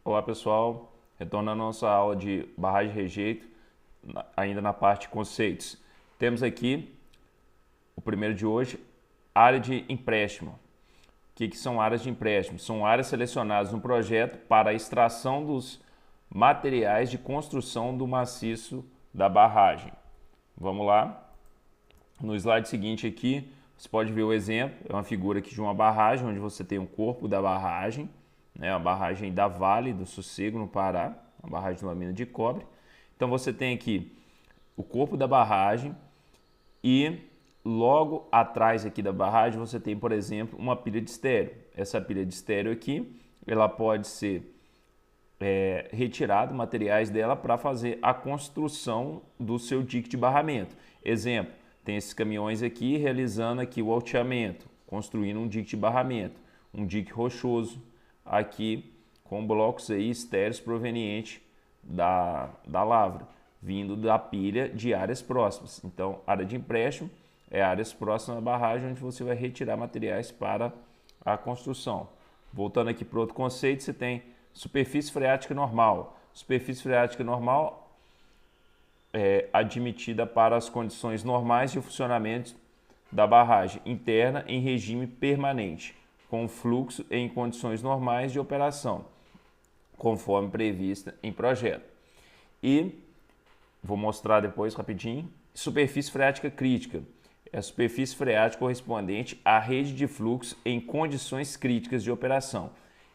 Olá pessoal, retornando à nossa aula de barragem e rejeito, ainda na parte de conceitos. Temos aqui o primeiro de hoje, área de empréstimo. O que são áreas de empréstimo? São áreas selecionadas no projeto para a extração dos materiais de construção do maciço da barragem. Vamos lá. No slide seguinte aqui, você pode ver o exemplo, é uma figura aqui de uma barragem, onde você tem o corpo da barragem, né, a barragem da Vale do Sossego, no Pará, a barragem de uma mina de cobre. Então você tem aqui o corpo da barragem e logo atrás aqui da barragem você tem, por exemplo, uma pilha de estéreo. Essa pilha de estéreo aqui, ela pode ser retirado materiais dela para fazer a construção do seu dique de barramento. Exemplo, tem esses caminhões aqui realizando aqui o alteamento, construindo um dique de barramento, um dique rochoso aqui com blocos aí estéreos provenientes da lavra, vindo da pilha de áreas próximas. Então, área de empréstimo é áreas próximas à barragem onde você vai retirar materiais para a construção. Voltando aqui para outro conceito, você tem superfície freática normal. Superfície freática normal é admitida para as condições normais de funcionamento da barragem interna em regime permanente, com fluxo em condições normais de operação, conforme prevista em projeto. E vou mostrar depois rapidinho. Superfície freática crítica é a superfície freática correspondente à rede de fluxo em condições críticas de operação,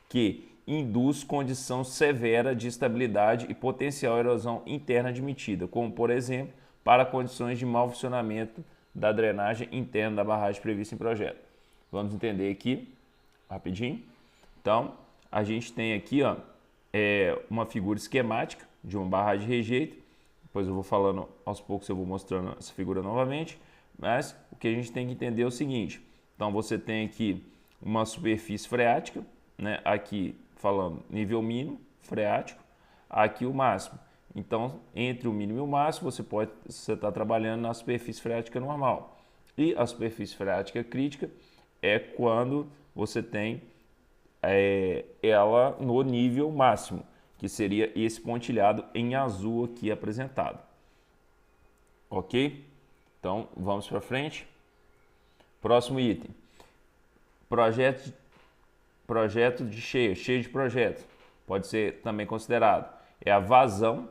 que induz condição severa de estabilidade e potencial erosão interna admitida, como, por exemplo, para condições de mau funcionamento da drenagem interna da barragem prevista em projeto. Vamos entender aqui, rapidinho. Então, a gente tem aqui uma figura esquemática de uma barragem de rejeito. Depois eu vou falando aos poucos, eu vou mostrando essa figura novamente. Mas o que a gente tem que entender é o seguinte. Então, você tem aqui uma superfície freática, né? Aqui falando nível mínimo freático, aqui o máximo. Então, entre o mínimo e o máximo, você está trabalhando na superfície freática normal. E a superfície freática crítica é quando você tem ela no nível máximo, que seria esse pontilhado em azul aqui apresentado. Ok? Então, vamos para frente. Próximo item. Projeto de cheio de projeto, pode ser também considerado, é a vazão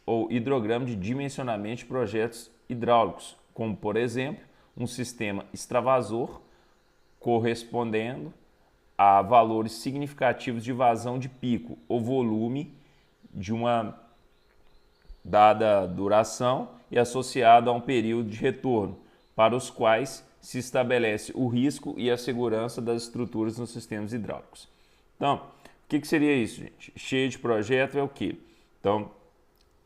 ou hidrograma de dimensionamento de projetos hidráulicos, como por exemplo, um sistema extravasor correspondendo a valores significativos de vazão de pico ou volume de uma dada duração e associado a um período de retorno, para os quais se estabelece o risco e a segurança das estruturas nos sistemas hidráulicos. Então, o que seria isso, gente? Cheio de projeto é o quê? Então,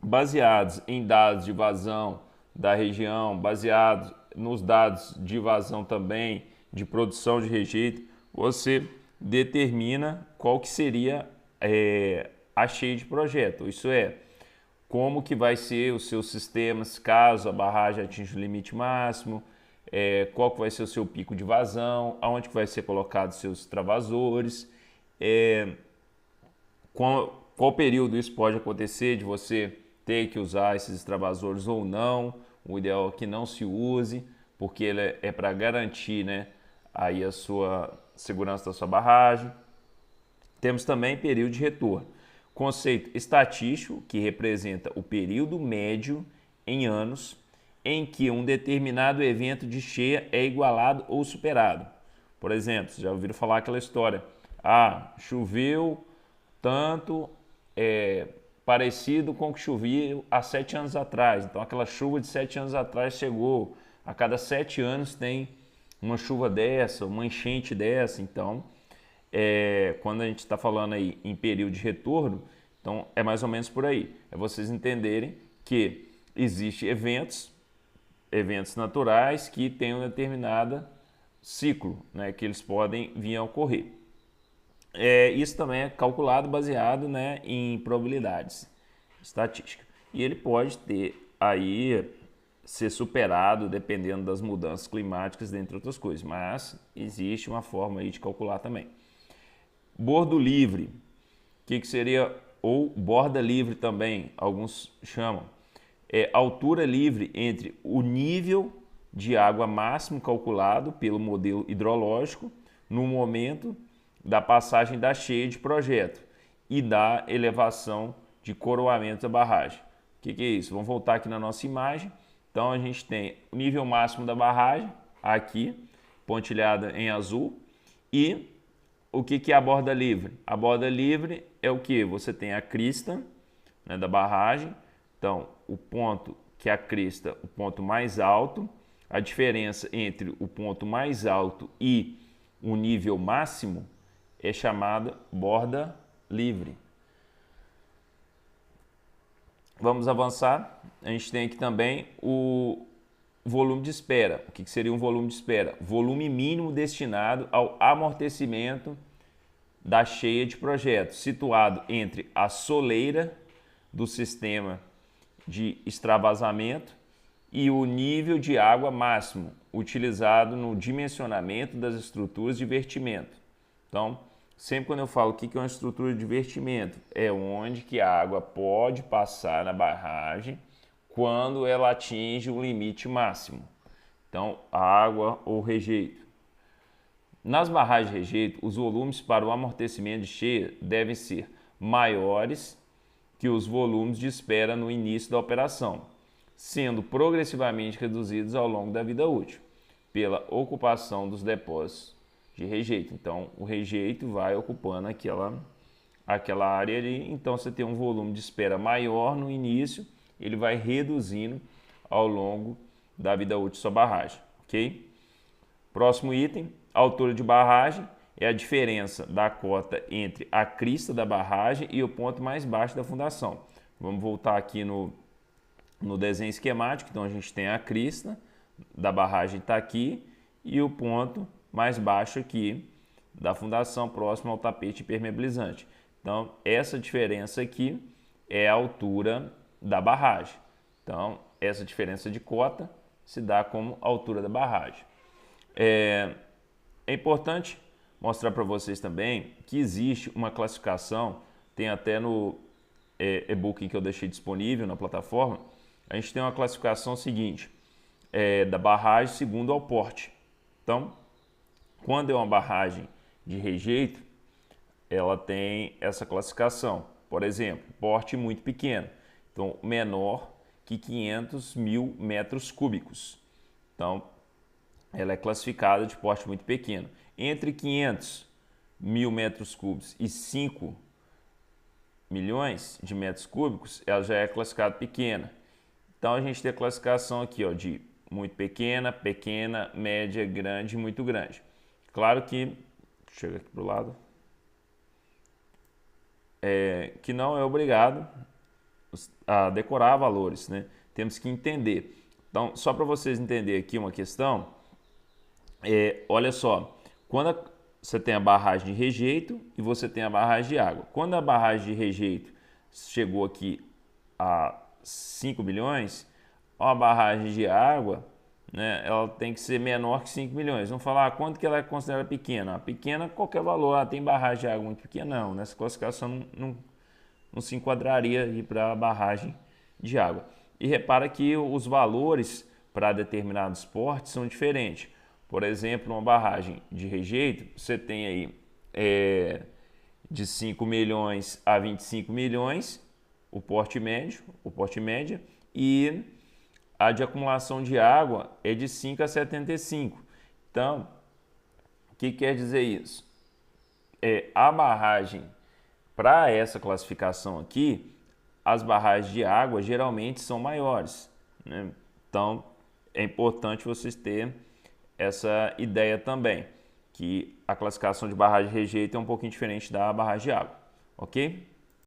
baseados em dados de vazão da região, baseados nos dados de vazão também de produção de rejeito, você determina qual que seria a cheia de projeto. Isso é, como que vai ser os seus sistemas caso a barragem atinja o limite máximo, qual que vai ser o seu pico de vazão, aonde que vai ser colocado seus extravasores, qual período isso pode acontecer de você ter que usar esses extravasores ou não. O ideal é que não se use, porque ele é para garantir, né, aí a sua segurança da sua barragem. Temos também período de retorno. Conceito estatístico, que representa o período médio em anos em que um determinado evento de cheia é igualado ou superado. Por exemplo, vocês já ouviram falar aquela história: choveu tanto, parecido com o que chovia há 7 anos atrás. Então, aquela chuva de 7 anos atrás chegou. A cada 7 anos tem uma chuva dessa, uma enchente dessa. Então, quando a gente está falando aí em período de retorno, então é mais ou menos por aí. É vocês entenderem que existem eventos naturais que têm um determinado ciclo, né, que eles podem vir a ocorrer. Isso também é calculado baseado, né, em probabilidades estatísticas. E ele pode ser superado dependendo das mudanças climáticas, dentre outras coisas. Mas existe uma forma aí de calcular também. Bordo livre que seria, ou borda livre também, alguns chamam, é a altura livre entre o nível de água máximo calculado pelo modelo hidrológico no momento da passagem da cheia de projeto e da elevação de coroamento da barragem. O que é isso? Vamos voltar aqui na nossa imagem. Então a gente tem o nível máximo da barragem, aqui, pontilhada em azul, e o que é a borda livre? A borda livre é o que? Você tem a crista, né, da barragem, então o ponto que é a crista, o ponto mais alto, a diferença entre o ponto mais alto e o nível máximo é chamada borda livre. Vamos avançar. A gente tem aqui também o volume de espera. O que seria um volume de espera? Volume mínimo destinado ao amortecimento da cheia de projeto, situado entre a soleira do sistema de extravasamento e o nível de água máximo utilizado no dimensionamento das estruturas de vertimento. Então, sempre quando eu falo o que é uma estrutura de vertimento, é onde que a água pode passar na barragem quando ela atinge o limite máximo. Então, água ou rejeito. Nas barragens de rejeito, os volumes para o amortecimento de cheia devem ser maiores que os volumes de espera no início da operação, sendo progressivamente reduzidos ao longo da vida útil, pela ocupação dos depósitos de rejeito. Então, o rejeito vai ocupando aquela área ali, então você tem um volume de espera maior no início, ele vai reduzindo ao longo da vida útil da sua barragem, ok? Próximo item, a altura de barragem é a diferença da cota entre a crista da barragem e o ponto mais baixo da fundação. Vamos voltar aqui no desenho esquemático, então a gente tem a crista da barragem está aqui e o ponto mais baixo aqui da fundação próximo ao tapete impermeabilizante. Então essa diferença aqui é a altura da barragem. Então essa diferença de cota se dá como altura da barragem. É importante mostrar para vocês também que existe uma classificação, tem até no e-book que eu deixei disponível na plataforma, a gente tem uma classificação seguinte, da barragem segundo ao porte. Então, quando é uma barragem de rejeito, ela tem essa classificação. Por exemplo, porte muito pequeno, então menor que 500 mil metros cúbicos. Então, ela é classificada de porte muito pequeno. Entre 500 mil metros cúbicos e 5 milhões de metros cúbicos, ela já é classificada pequena. Então a gente tem a classificação aqui, ó, de muito pequena, pequena, média, grande e muito grande. Claro que, chega aqui para o lado, que não é obrigado a decorar valores, né? Temos que entender. Então, só para vocês entenderem aqui uma questão, olha só, quando você tem a barragem de rejeito e você tem a barragem de água. Quando a barragem de rejeito chegou aqui a 5 milhões, uma barragem de água, né, ela tem que ser menor que 5 milhões. Vamos falar quanto que ela é considerada pequena? Pequena, qualquer valor. Tem barragem de água muito pequena? Não. Nessa classificação não se enquadraria para a barragem de água. E repara que os valores para determinados portes são diferentes. Por exemplo, uma barragem de rejeito, você tem aí de 5 milhões a 25 milhões, o porte média, e a de acumulação de água é de 5 a 75. Então, o que quer dizer isso? A barragem, para essa classificação aqui, as barragens de água geralmente são maiores, né? Então, é importante vocês terem essa ideia também, que a classificação de barragem de rejeito é um pouquinho diferente da barragem de água, ok?